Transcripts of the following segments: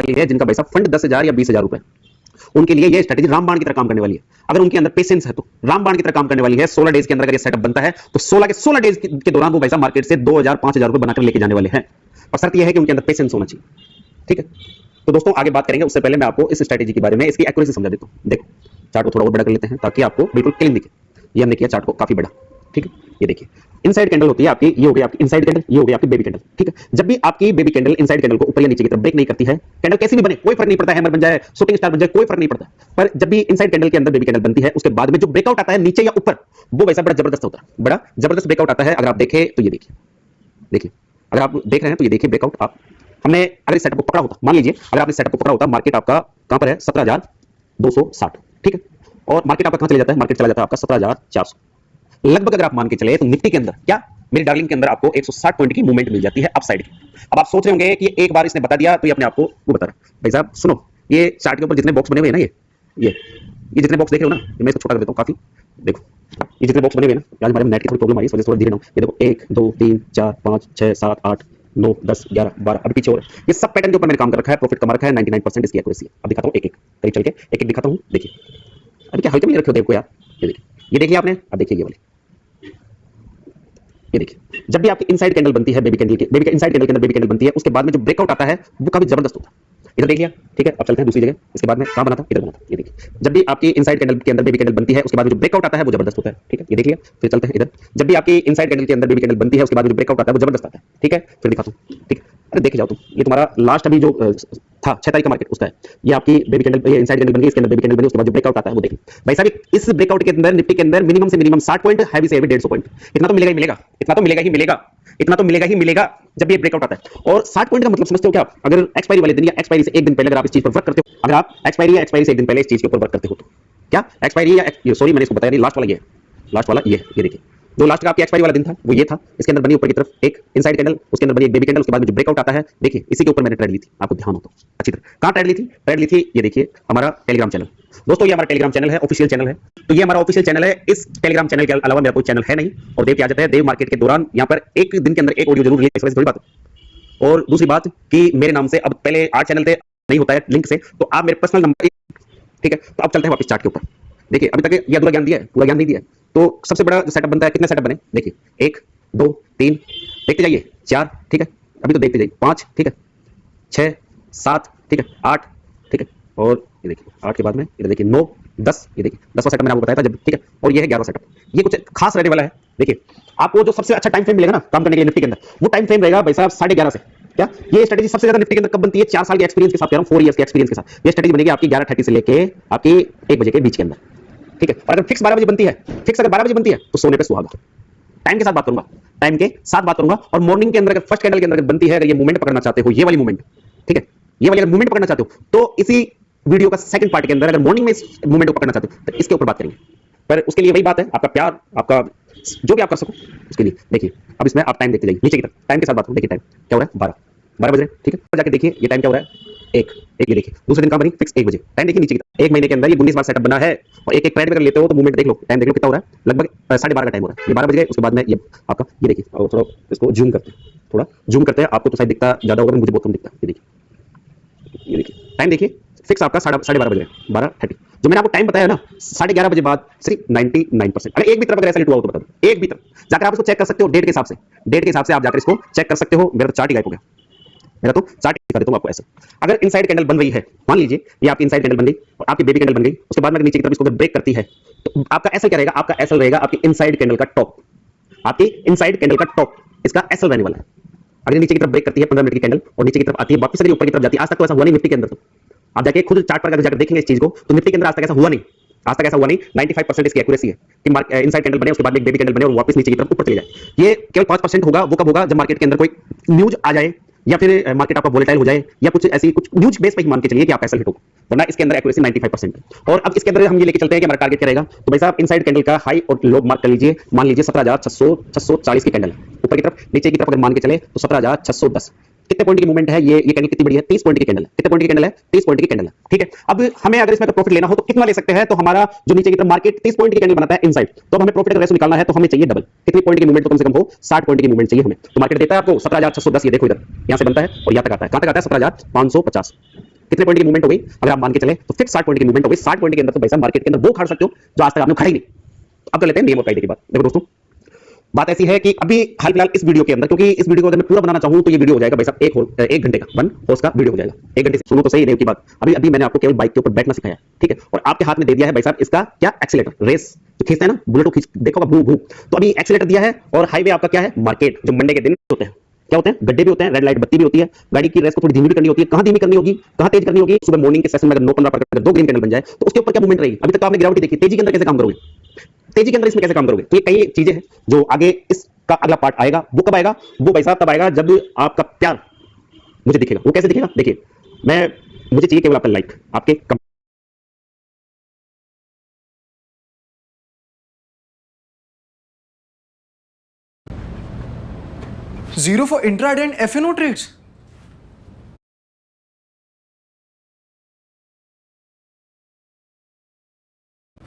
कर ली है, जिनका पैसा फंड 10,000 या 20,000 रुपए, उनके लिए ये स्ट्रेटेजी रामबाण की तरह काम करने वाली है। अगर उनके अंदर पेशेंस है तो रामबाण की तरह काम करने वाली है। 16 डेज के अंदर अगर ये सेटअप बनता है तो 16 के 16 डेज के दौरान वो पैसा मार्केट से 2,000 5,000 रुपए बनाकर लेके जाने वाले हैं। और शर्त यह है कि उनके अंदर पेशेंस होना चाहिए। ठीक है, तो दोस्तों आगे बात करेंगे, उससे पहले मैं आपको इस स्ट्रेटेजी के बारे में, इसकी एक्यूरेसी समझा देता हूं। देखो चार्ट को थोड़ा और बड़ा कर लेते हैं ताकि आपको बिल्कुल क्लीन दिखे। ये हमने किया चार्ट को काफी बड़ा। ठीक है, ये देखिए इनसाइड कैंडल होती है आपकी, ये हो गई आपकी इनसाइड कैंडल, ये हो गई आपकी बेबी कैंडल। ठीक है, जब भी आपकी बेबी कैंडल इनसाइड कैंडल को ऊपर या नीचे की तरफ ब्रेक नहीं करती है, कैंडल कैसी भी बने कोई फर्क नहीं पड़ता है, हैमर बन जाए, शूटिंग स्टार बन जाए, कोई फर्क नहीं पड़ता। पर जब भी इनसाइड कैंडल के अंदर बेबी कैंडल बनती है, उसके बाद में जो ब्रेकआउट आता है नीचे या ऊपर, वो वैसा बड़ा जबरदस्त होता है, बड़ा जबरदस्त ब्रेकआउट आता है। अगर आप देखें तो ये देखिए, देखिए अगर आप देख रहे हैं तो ये देखिए ब्रेकआउट। आप हमने अगर इस सेटअप को पकड़ा होता, मान लीजिए अगर आपने सेटअप को पकड़ा होता, मार्केट आपका कहां पर है 17,260। ठीक है, और मार्केट आपका कहां चले जाता है, मार्केट चला जाता है आपका 17,400 लगभग। अगर आप मान के चले तो निफ्टी के अंदर क्या, मेरी डार्लिंग के अंदर आपको 160 पॉइंट की मूवमेंट मिल जाती है अपसाइड की। अब आप सोच रहे होंगे कि एक बार इसने बता दिया तो ये अपने आप को वो बता रहा है। भाई साहब सुनो, ये चार्ट के ऊपर जितने बॉक्स बने हुए हैं ना, ये जितने बॉक्स देख रहे हो ना, मैं इसको छोटा कर देता हूं काफी। देखो ये जितने बॉक्स बने हुए हैं ना, आज हमारे नेट की थोड़ी प्रॉब्लम आ रही है, इस वजह से थोड़ा धीरे ना। ये देखो 1 2 3 4 5 6 7 8 9 10 11 12 अभी पीछे और ये सब पैटर्न के ऊपर मैंने काम कर रखा है, प्रॉफिट कमा रखा है, 99% इसकी एक्यूरेसी है। अब दिखाता हूं एक एक करीब चल के एक एक दिखाता हूं। देखिए अभी क्या हल्के में रखे हो देखो यार, ये देखिए आपने। अब देखिए ये वाले, ये देखिए जब भी आपकी इनसाइड कैंडल बनती है बेबी कैंडल के, बेबी इनसाइड कैंडल के अंदर बेबी कैंडल बनती है, उसके बाद में जो ब्रेकआउट आता है वो काफी जबरदस्त होता है। इधर देख लिया, ठीक है। अब चलते हैं दूसरी जगह। इसके बाद में कहां बना था, इधर बना था। ये देखिए जब भी आपकी इनसाइड कैंडल के अंदर बेबी कैंडल बनती है, उसके बाद में जो ब्रेकआउट आता है वो जबरदस्त होता है। ठीक है, ये देख लिया। फिर चलते हैं इधर, जब भी आपकी इनसाइड कैंडल के अंदर बेबी कैंडल बनती है, उसके बाद में जो ब्रेकआउट आता है वो जबरदस्त आता है। ठीक है, फिर दिखाता हूं। ठीक है, अरे देख जाओ तुम, ये तुम्हारा लास्ट अभी जो था 6 तारीख का मार्केट उसका है। ये आपकी बेबी कैंडल, ये इनसाइड कैंडल बन गई, इसके अंदर बेबी कैंडल बनी, उसके बाद जो ब्रेकआउट आता है वो देखिए भाई साहब। इस ब्रेकआउट के अंदर निफ्टी के अंदर मिनिमम से मिनिमम 60 पॉइंट, हैवी से हैवी 150 पॉइंट, इतना तो मिलेगा ही मिलेगा, इतना तो मिलेगा ही मिलेगा, इतना तो मिलेगा ही मिलेगा जब ये ब्रेकआउट आता है। और 60 पॉइंट का मतलब समझते हो क्या? अगर एक्सपायरी वाले दिन या एक्सपायरी से एक दिन पहले अगर आप इस चीज पर वर्क करते हो, अगर आप एक्सपायरी से एक दिन पहले इस चीज के ऊपर वर्क करते हो तो क्या एक्सपायरी या सॉरी मैंने इसको बताया नहीं, लास्ट वाला ये है, लास्ट वाला ये देखिए जो लास्ट का आपकी एक्सपायरी वाला दिन था वो ये था। इसके अंदर बनी ऊपर की तरफ एक इनसाइड कैंडल, उसके अंदर बनी एक बेबी कैंडल, उसके बाद में जो ब्रेकआउट आता है देखिए इसी के ऊपर मैंने ट्रेड ली थी, आपको ध्यान हो तो अच्छी तरह। कहां ट्रेड ली थी? ट्रेड ली थी ये देखिए हमारा टेलीग्राम चैनल। दोस्तों ये हमारा टेलीग्राम चैनल है, ऑफिशियल चैनल है। तो ये हमारा ऑफिशियल चैनल है। इस टेलीग्राम चैनल के अलावा मेरा कोई चैनल है नहीं। और देव क्या जाता है, देव मार्केट के दौरान यहाँ पर एक दिन के अंदर एक ऑडियो जरूर रिलीज, थोड़ी बात। और दूसरी बात कि मेरे नाम से अब पहले 8 चैनल थे, नहीं होता है लिंक से, तो आप मेरे पर्सनल नंबर। ठीक है, तो अब चलते हैं वापस चार्ट के ऊपर। देखिए अभी तक ये अधूरा ज्ञान दिया है, पूरा ज्ञान नहीं दिया है। तो सबसे बड़ा सेटअप बनता है, कितने सेटअप बने देखिए, 1 2 3 देखते जाइए, 4 ठीक है, अभी तो देखते जाइए, 5 ठीक है, 6 7 ठीक है, 8 ठीक है, और ये देखिए 8 के बाद में इधर देखिए 9 10, ये देखिए 10वां सेटअप मैंने आपको बताया था जब। ठीक है, और ये है 11वां सेटअप। ये कुछ खास रहने वाला है। देखिए आपको जो सबसे अच्छा टाइम फ्रेम मिलेगा ना काम करने के लिए निफ्टी के अंदर, वो टाइम फ्रेम रहेगा भाई साहब 11:30 से। क्या ये स्ट्रेटेजी सबसे ज्यादा निफ्टी के अंदर कब बनती है? 4 साल के एक्सपीरियंस के साथ कह रहा हूं, 4 इयर्स के एक्सपीरियंस के साथ ये स्ट्रेटेजी बनेगी आपकी 11:30 से लेके आपकी 1 बजे के बीच के अंदर। ठीक है, और अगर फिक्स 12 बजे बनती है, फिक्स अगर 12 बजे बनती है तो सोने पे सुहागा। टाइम के साथ बात करूंगा, टाइम के साथ बात करूंगा। और मॉर्निंग के अंदर अगर फर्स्ट कैंडल के अंदर बनती है, अगर ये मूवमेंट पकड़ना चाहते हो, ये वाली मूवमेंट, ठीक है, ये वाली अगर मूवमेंट पकड़ना चाहते हो तो इसी वीडियो का सेकंड पार्ट के अंदर अगर मॉर्निंग में इस मूवमेंट को पकड़ना चाहते हो तो इसके ऊपर बात करेंगे। पर उसके लिए वही बात है, आपका प्यार, आपका जो भी आप कर सको उसके लिए। देखिए अब इसमें आप टाइम देखते जाइए नीचे की तरफ, टाइम के साथ बात करो। देखिए टाइम क्या हो रहा है, 12 बज रहे हैं। ठीक है, जाके देखिए ये टाइम क्या हो रहा है, एक ये देखिए दूसरे दिन कहां बनी, फिक्स 1 बजे। टाइम देखिए नीचे की तरफ, 1 महीने के अंदर ये 19 बार सेटअप बना है। और एक एक ट्रेड अगर लेते हो तो मूवमेंट देख लो, टाइम देख लो कितना हो रहा है, लगभग 12:30 का टाइम हो रहा है। ये 12 बज गए, उसके बाद में ये आपका ये देखिए, और थोड़ा इसको जूम करते हैं, थोड़ा जूम करते हैं, आपको तो शायद दिखता ज्यादा होगा, मुझे बहुत कम दिखता है। ये देखिए टाइम देखिए, फिक्स आपका 12:30 बज गए, 12:30। जो मैंने आपको टाइम बताया ना 11:30 बजे बाद सिर्फ 99%। अगर एक भी तरफ अगर ऐसा लेट हुआ हो तो बता दो, एक भी तरफ जाकर आप इसको चेक कर सकते हो डेट के हिसाब से, डेट के हिसाब से आप जाकर इसको चेक कर सकते हो। मेरा तो चार्ट ही गायब हो गया, मेरा तो चार्ट दिखा देता हूं आपको ऐसे। अगर इनसाइड कैंडल बन रही है, मान लीजिए ये आपकी इनसाइड कैंडल बन गई और आपकी बेबी कैंडल बन गई, उसके बाद में नीचे की तरफ इसको ब्रेक करती है तो आपका एसएल क्या रहेगा? आपका एसएल रहेगा आपकी इनसाइड कैंडल का टॉप, आपकी इनसाइड कैंडल का टॉप, इसका एसएल रहने वाला है। अगर नीचे की तरफ ब्रेक करती है 15 मिनट की कैंडल और नीचे की तरफ आती है, वापस अगर ऊपर की तरफ जाती है, आज तक तो ऐसा हुआ नहीं निफ्टी के अंदर। तो आप जाके खुद चार्ट पर अगर जाकर देखेंगे इस चीज को तो निफ्टी के अंदर आज तक ऐसा हुआ नहीं, आज तक ऐसा हुआ नहीं। 95% इसकी एक्यूरेसी है कि इनसाइड कैंडल बने, उसके बाद एक बेबी कैंडल बने और वापस नीचे की तरफ ऊपर चले जाए। ये केवल 5% होगा, वो कब होगा? जब मार्केट के अंदर कोई न्यूज आ जाए या फिर मार्केट आपका वोलेटाइल हो जाए या कुछ ऐसी कुछ न्यूज बेस पे ही मान के चलिए कि आप ऐसा हिट होगा, वरना इसके अंदर एक्यूरेसी 95% है। और अब इसके अंदर हम ये लेके चलते हैं कि हमारा टारगेट क्या रहेगा। तो भाई साहब इनसाइड कैंडल का हाई और लो मार्क कर लीजिए, मान लीजिए 17,640 की कैंडल है ऊपर की तरफ, नीचे की तरफ अगर मान के चले तो 17,610। कितने पॉइंट की मूवमेंट है? ये कैंडल कितनी बड़ी है? 30 पॉइंट की कैंडल है। कितने पॉइंट की कैंडल है? 30 पॉइंट की कैंडल है। ठीक है, अब हमें अगर इसमें प्रॉफिट लेना हो तो कितना ले सकते हैं? तो हमारा जो नीचे की तरफ मार्केट 30 पॉइंट की कैंडल बनाता है इनसाइड, तो हमें प्रॉफिट का रेशो निकालना है तो हमें चाहिए डबल। कितनी पॉइंट की मूवमेंट? तो कम से कम हो 60 पॉइंट की मूवमेंट चाहिए हमें। तो मार्केट देता है आपको 17,610, ये देखो इधर यहां से बनता है और यहां तक आता है। कहां तक आता है? 17,550। कितने पॉइंट की मूवमेंट हो गई अगर आप मान के चले तो फिर 60 पॉइंट की मूवमेंट हो गई। 60 पॉइंट के अंदर तो भाई साहब मार्केट के अंदर वो खा सकते हो जो आज तक आपने खाई नहीं। अब कर लेते हैं नियम और कायदे की बात। देखो दोस्तों, बात ऐसी है कि अभी हाल फिलहाल इस वीडियो के अंदर, क्योंकि इस वीडियो को अगर मैं पूरा बनाना चाहूं तो ये वीडियो हो जाएगा भाई साहब एक घंटे का, 1 हॉर्स का वीडियो हो जाएगा। 1 घंटे से सुनो तो सही नियम की बात। अभी अभी मैंने आपको केवल बाइक के ऊपर बैठना सिखाया, ठीक है, और आपके हाथ में दे दिया है भाई साहब इसका क्या, एक्सीलेटर, रेस जो खींचते हैं ना, बुलेट को खींच देखोगा भू भू, तो अभी एक्सीलेटर दिया है और हाईवे आपका क्या है, मार्केट, जो मंडे के दिन होते हैं, क्या होते हैं, गड्ढे भी होते हैं, रेड लाइट बत्ती भी होती है, गाड़ी की रेस को थोड़ी धीमी भी करनी होती है। कहां धीमी करनी होगी, कहां तेज करनी होगी, सुबह मॉर्निंग के सेशन में अगर 9-15 पर अगर 2 ग्रीन कैंडल बन जाए तो उसके ऊपर क्या मूवमेंट रहेगी। अभी तक तो आपने गिरावट देखी, तेजी के अंदर कैसे काम करोगे, तेजी के अंदर इसमें कैसे काम करोगे। तो ये कई चीजें हैं जो आगे इसका अगला पार्ट आएगा। वो कब आएगा, वो भाई साहब तब आएगा जब आपका प्यार मुझे दिखेगा। वो कैसे दिखेगा, देखिए, मुझे चाहिए केवल आपका लाइक, आपके 0 for intraday and F&O trades.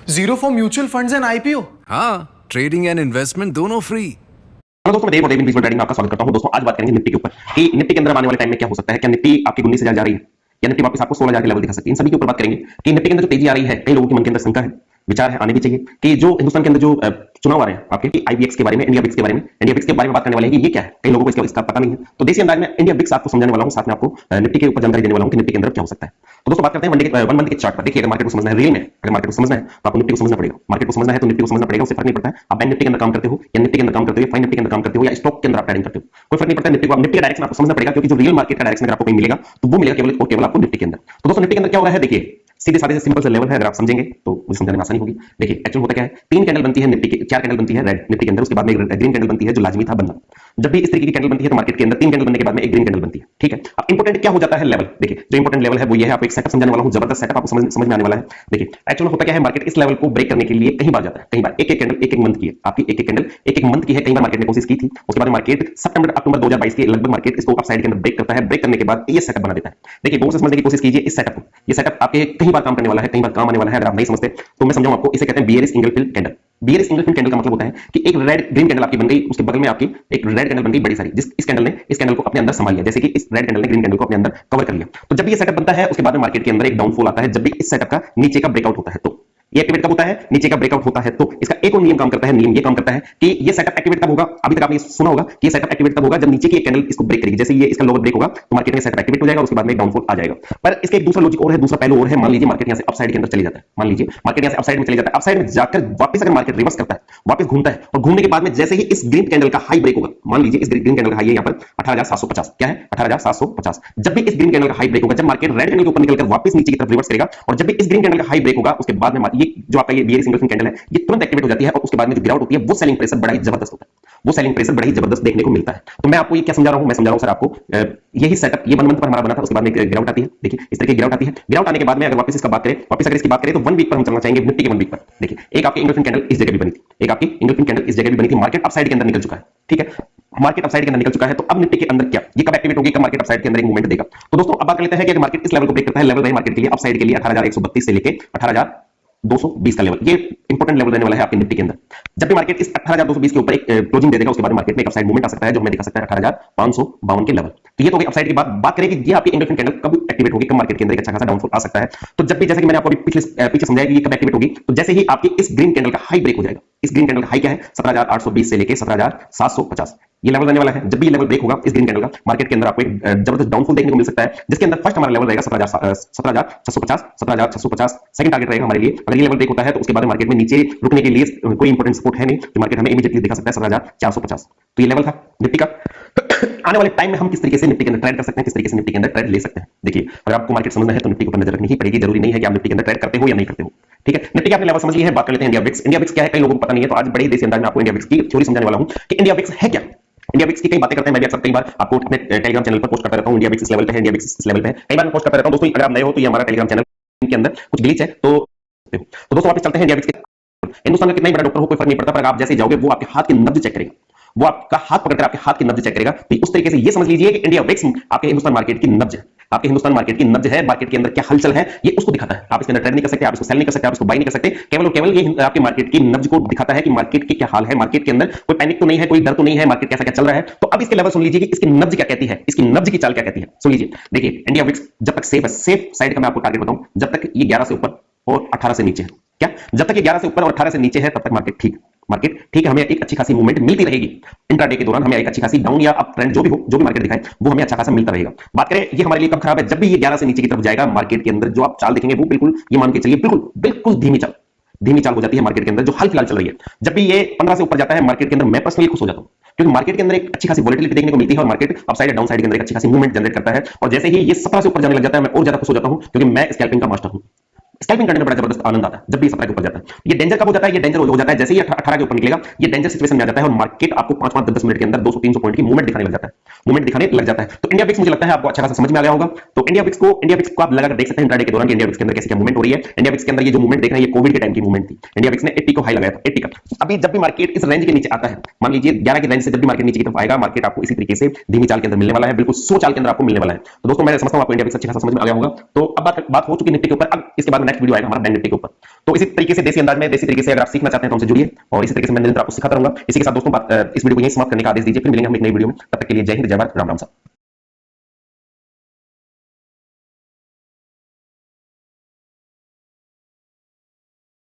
Zero for mutual funds and IPO. हाँ, ट्रेडिंग एंड इन्वेस्टमेंट दोनों फ्री। हेलो दोस्तों, मैं देव और देव इंडिविजुअल ट्रेडिंग में आपका स्वागत करता हूं। दोस्तों, आज बात करेंगे निफ्टी के ऊपर कि निफ्टी के अंदर आने वाले टाइम में क्या हो सकता है। क्या निफ्टी आपकी 19,000 जा रही है या निफ्टी वापस आपको 16,000 के लेवल दिखा सकती है। इन सभी के ऊपर बात करेंगे कि निफ्टी के अंदर जो तेजी आ रही है, कई लोगों के मन के अंदर शंका है, विचार है, आने भी चाहिए कि जो हिंदुस्तान के अंदर जो चुनाव आ रहे हैं आपके आईबीएक्स के बारे में, इंडिया बिक्स के बारे में, इंडिया बिक्स के बारे में बात करने वाले हैं कि ये क्या है। कई लोगों को इसका पता नहीं है, तो देसी अंदाज में इंडिया बिक्स आपको समझाने वाला हूं, साथ में आपको निफ्टी के ऊपर जानकारी देने वाला हूं कि निफ्टी के अंदर क्या हो सकता है। तो दोस्तों, बात करते हैं 1 मंथ के चार्ट पर। देखिए, अगर मार्केट को समझना है रियल में, अगर मार्केट को समझना है तो आपको निफ्टी को समझना पड़ेगा। मार्केट को समझना है तो निफ्टी को समझना पड़ेगा, उससे फर्क नहीं पड़ता है आप बैंक निफ्टी के अंदर काम करते हो या निफ्टी के अंदर काम करते हो, फाइन निफ्टी के अंदर काम करते हो या स्टॉक के अंदर आप ट्रेडिंग करते हो, कोई फर्क नहीं पड़ता। निफ्टी का डायरेक्शन आपको समझना पड़ेगा, क्योंकि जो रियल मार्केट का डायरेक्शन अगर आपको कहीं मिलेगा तो वो मिलेगा केवल और केवल आपको निफ्टी के अंदर। तो दोस्तों, निफ्टी के अंदर क्या हो रहा है, देखिए, सीधे साधे से सिंपल से लेवल है, अगर आप समझेंगे तो मुझे समझाने में आसानी होगी। देखिए, एक्चुअल होता क्या है, 3 कैंडल बनती है निफ्टी की, 4 कैंडल बनती है रेड निफ्टी के अंदर, उसके बाद में एक ग्रीन कैंडल बनती है जो लाजमी था बनना। जब भी इस तरीके की कैंडल बनती है तो मार्केट के अंदर 3 कैंडल बनने के बाद में एक ग्रीन कैंडल बनती है, ठीक है। अब इंपॉर्टेंट क्या हो जाता है, लेवल। देखिए, जो इंपॉर्टेंट लेवल है वो ये है, आपको एक सेटअप समझाने वाला हूं, जबरदस्त सेटअप आपको समझ में आने वाला है। देखिए, एक्चुअल होता क्या है, मार्केट इस लेवल को ब्रेक करने के लिए कहीं बार जाता है, कहीं बार एक कैंडल एक मंथ की है, आपकी एक कैंडल एक मंथ की है, कई बार मार्केट ने कोशिश की थी। उसके बाद मार्केट सितंबर अक्टूबर 2022 के लगभग मार्केट इसको अपसाइड के अंदर ब्रेक करता है। ब्रेक करने के बाद ये सेटअप बना देता है। देखिए, गौर से समझने की कोशिश कीजिए इस सेटअप को। ये सेटअप आपके कहीं बार काम करने वाला है, कहीं बार काम आने वाला है। अगर आप नहीं समझते तो मैं समझाऊं आपको, इसे कहते हैं बियरिश इंगलफिल कैंडल। बियरिश इंगलफिल कैंडल का मतलब होता है कि एक रेड ग्रीन कैंडल आपकी बन गई, उसके बगल में आपकी एक रेड कैंडल बन गई बड़ी सारी, जिस इस कैंडल को अपने अंदर संभाल लिया, जैसे कि इस रेड कैंडल ने ग्रीन कैंडल को अपने अंदर कवर कर लिया। तो जब भी ये सेटअप बनता है उसके बाद में मार्केट के अंदर एक डाउनफॉल आता है। जब भी इस सेटअप का नीचे का ब्रेकआउट होता है तो ये एक्टिवेट कब होता है, नीचे का ब्रेकआउट होता है तो इसका एक और नियम काम करता है। नियम ये काम करता है कि ये सेटअप एक्टिवेट तब होगा, अभी तक आपने सुना होगा कि ये सेटअप एक्टिवेट तब होगा जब नीचे की एक कैंडल इसको ब्रेक करेगी। जैसे ये इसका लोअर ब्रेक होगा तो मार्केट में सेटअप एक्टिवेट हो जाएगा, उसके बाद में एक डाउनफॉल आ जाएगा। पर इसके एक दूसरा लॉजिक और है, दूसरा पहलू और है। मान लीजिए मार्केट यहां से अपसाइड के अंदर चली जाता है, मान लीजिए मार्केट यहां से अपसाइड में चली जाता है, अपसाइड में जाकर वापस अगर मार्केट रिवर्स करता है, वापस घूमता है, और घूमने के बाद में जैसे ही इस ग्रीन कैंडल का हाई ब्रेक होगा, मान लीजिए इस ग्रीन कैंडल का हाई है यहां पर 18,750, क्या है 18,750। जब भी इस ग्रीन कैंडल का हाई ब्रेक होगा, जब मार्केट रेड कैंडल के ऊपर निकलकर वापस नीचे की तरफ रिवर्स करेगा, और जब भी इस ग्रीन कैंडल का हाई ब्रेक होगा उसके बाद में ये जो आपका ये बियरिश इंगलफिल कैंडल है ये तुरंत एक्टिवेट हो जाती है, और उसके बाद में जो गिरावट होती है वो सेलिंग प्रेशर बड़ा ही जबरदस्त होता है, वो सेलिंग प्रेशर बड़ा ही जबरदस्त देखने को मिलता है। तो मैं आपको ये क्या समझा रहा हूं, मैं समझा रहा हूं सर आपको यही सेटअप ये 1 मंथ पर हमारा बना था। उसके बाद में गिरावट आती है, देखिए इस तरह की गिरावट आती है। गिरावट आने के बाद में अगर वापस इसका बात करें, वापस अगर इसकी बात करें तो 1 वीक पर हम चलना चाहेंगे, निफ्टी के 1 वीक पर। देखिए, एक आपकी इंगलफिल कैंडल इस जगह भी बनी थी, एक आपकी इंगलफिल कैंडल इस जगह भी बनी थी, मार्केट अपसाइड के अंदर निकल चुका है, ठीक है, मार्केट अपसाइड के अंदर निकल चुका है। तो अब निफ्टी के अंदर क्या, ये कब एक्टिवेट होगी, कब मार्केट अपसाइड के अंदर एक मूवमेंट देगा। तो दोस्तों, अब बात कर लेते हैं कि अगर मार्केट इस लेवल को ब्रेक करता है, लेवल रहे मार्केट के लिए अपसाइड के लिए 18,132 से लेके 18,220 का लेवल, ये इंपॉर्टेंट लेवल रहने वाला है आपके निफ्टी के अंदर। जब भी मार्केट इस 18,220 के ऊपर एक क्लोजिंग दे देगा, उसके बाद मार्केट में एक अपसाइड मूवमेंट आ सकता है जो हमें दिखा सकता है 18,552 के लेवल। तो ये तो अपसाइड की बात करें कि ये आपकी इंगलफिल कैंडल कब एक्टिवेट होगी, कब मार्केट के अंदर एक अच्छा खासा डाउनफॉल आ सकता है। तो जब भी, जैसे कि मैंने आपको पीछे समझाया कि ये कब एक्टिवेट होगी, तो जैसे ही आपकी इस ग्रीन कैंडल का हाई ब्रेक हो जाएगा, इस ग्रीन कैंडल का हाई क्या है 17,820 से लेके 17,750, ये लेवल रहने वाला है। जब भी ये लेवल ब्रेक होगा इस ग्रीन कैंडल का, मार्केट के अंदर आपको एक जबरदस्त डाउनफॉल देखने को मिल सकता है, जिसके अंदर फर्स्ट हमारा लेवल रहेगा 17,650 सेकंड टारगेट रहेगा हमारे लिए। अगर ये लेवल ब्रेक होता है तो उसके बाद मार्केट में नीचे रुकने के लिए कोई इंपॉर्टेंट सपोर्ट है नहीं, तो मार्केट हमें इमीडिएटली दिखा सकता है 17,450। तो ये लेवल था निफ्टी का। आने वाले टाइम में हम किस तरीके से निफ्टी के अंदर ट्रेड कर सकते हैं, किस तरीके से निफ्टी के अंदर ट्रेड ले सकते हैं। देखिए, अगर आपको मार्केट समझना है तो निफ्टी के ऊपर नजर रखनी ही पड़ेगी, जरूरी नहीं है कि आप निफ्टी के अंदर ट्रेड करते हो या नहीं करते हो, ठीक है। निफ्टी के आपने लेवल समझ लिए हैं, बात कर लेते हैं इंडिया विक्स। इंडिया विक्स क्या है, कई लोगों को पता नहीं है, तो आज बड़े ही देसी अंदाज में आपको इंडिया विक्स की थ्योरी समझाने वाला हूं कि इंडिया विक्स है क्या। इंडिया विक्स की कई बातें करते हैं, मैं भी अक्सर कई बार आपको अपने टेलीग्राम चैनल पर पोस्ट करता रहता हूं, इंडिया विक्स इस लेवल पे है, इंडिया विक्स इस लेवल पे है, कई बार मैं पोस्ट करता रहता हूं। दोस्तों, अगर आप नए हो तो ये हमारा टेलीग्राम चैनल के अंदर कुछ ग्लिच है, तो दोस्तों वापस चलते हैं इंडिया विक्स के। हिंदुस्तान का कितना ही बड़ा डॉक्टर हो कोई फर्क नहीं पड़ता, पर आप जैसे जाओगे वो आपके हाथ की नब्ज चेक करेगा, वो आपका हाथ पकड़कर आपके हाथ की नब्ज चेक करेगा। तो उस तरीके से ये समझ लीजिए कि इंडिया विक्स आपके हिंदुस्तान मार्केट की नब्ज है, आपके हिंदुस्तान मार्केट की नब्ज है, मार्केट के अंदर क्या हलचल है ये उसको दिखाता है। आप इसके अंदर ट्रेड नहीं कर सकते, आप इसको सेल नहीं कर सकते, आप इसको बाय नहीं कर सकते, केवल और केवल ये आपके मार्केट की नब्ज को दिखाता है कि मार्केट की क्या हाल है, मार्केट के अंदर कोई पैनिक तो नहीं है, कोई डर तो नहीं है, मार्केट कैसा क्या चल रहा है। तो अब इसके लेवल सुन लीजिए कि इसकी नब्ज क्या कहती है, इसकी नब्ज की चाल क्या कहती है। सुन लीजिए, देखिए इंडिया विक्स जब तक सेफ है, सेफ साइड का मैं आपको टारगेट बताऊं, जब तक ये 11 से ऊपर और 18 से नीचे है, क्या जब तक ये 11 से ऊपर और 18 से नीचे है तब तक मार्केट ठीक, मार्केट ठीक है, हमें एक अच्छी खासी मूवमेंट मिलती रहेगी इंट्राडे के दौरान, हमें एक अच्छी खासी डाउन या अप ट्रेंड जो भी हो, जो भी मार्केट दिखाए वो हमें अच्छा खासा मिलता रहेगा। बात करें ये हमारे लिए कब खराब है, जब भी ये 11 से नीचे की तरफ जाएगा मार्केट के अंदर जो आप चाल देखेंगे वो बिल्कुल ये मान के चलिए बिल्कुल बिल्कुल धीमी चाल हो जाती है मार्केट के अंदर जो हाल फिलहाल चल रही है। जब भी ये 15 से ऊपर जाता है मार्केट के अंदर मैं पर्सनली खुश हो जाता हूं, क्योंकि मार्केट के अंदर एक अच्छी खासी वोलेटिलिटी देखने को मिलती है और मार्केट अपसाइड डाउन साइड के अंदर एक अच्छी खासी मूवमेंट जनरेट करता है। और जैसे ही ये 17 से ऊपर जाने लग जाता है मैं और ज्यादा खुश हो जाता हूं, क्योंकि मैं स्कैल्पिंग का मास्टर हूं। स्कैल्पिंग करने में बड़ा जबरदस्त आनंद आता है जब भी 17 के ऊपर जाता है। ये डेंजर कब हो जाता है, ये डेंजर हो जाता है जैसे ही 18 के ऊपर निकलेगा, ये डेंजर सिचुएशन में आ जाता है और मार्केट आपको 5-5-10 मिनट के अंदर 200-300 पॉइंट की मूवमेंट दिखाने लग जाता है, मूवमेंट दिखाने लग जाता है। तो इंडिया विक्स मुझे लगता है आपको अच्छा खासा समझ में आ गया होगा। तो इंडिया विक्स को आप लगाकर देख सकते हैं इंट्राडे के दौरान इंडिया विक्स के अंदर कैसे क्या मूवमेंट हो रही है। इंडिया विक्स के अंदर ये जो मूवमेंट देख रहे हैं ये कोविड के टाइम की मूवमेंट थी। इंडिया विक्स ने 80 को हाई लगाया था, 80 का। अभी जब भी मार्केट इस रेंज के नीचे आता है, मान लीजिए 11 के रेंज से जब भी मार्केट नीचे की तरफ आएगा, मार्केट आपको इसी तरीके से धीमी चाल के अंदर मिलने वाला है, बिल्कुल स्लो चाल के अंदर आपको मिलने वाला है। तो दोस्तों मैं समझता हूं आपको इंडिया विक्स अच्छा खासा समझ में आ गया होगा। तो अब बात हो चुकी निफ्टी के ऊपर, अब इसके बाद नेक्स्ट वीडियो आएगा हमारा बैंक निफ्टी के ऊपर। तो इसी तरीके से देसी अंदाज में, देसी तरीके से अगर आप सीखना चाहते हैं तो हमसे जुड़िए और इसी तरीके से मैं निरंतर आपको सिखाता रहूंगा। इसी के साथ दोस्तों इस वीडियो को यहीं समाप्त करने का आदेश दीजिए, फिर मिलेंगे हम एक नई वीडियो में। तब तक के लिए जय हिंद, जय भारत, राम राम साहब।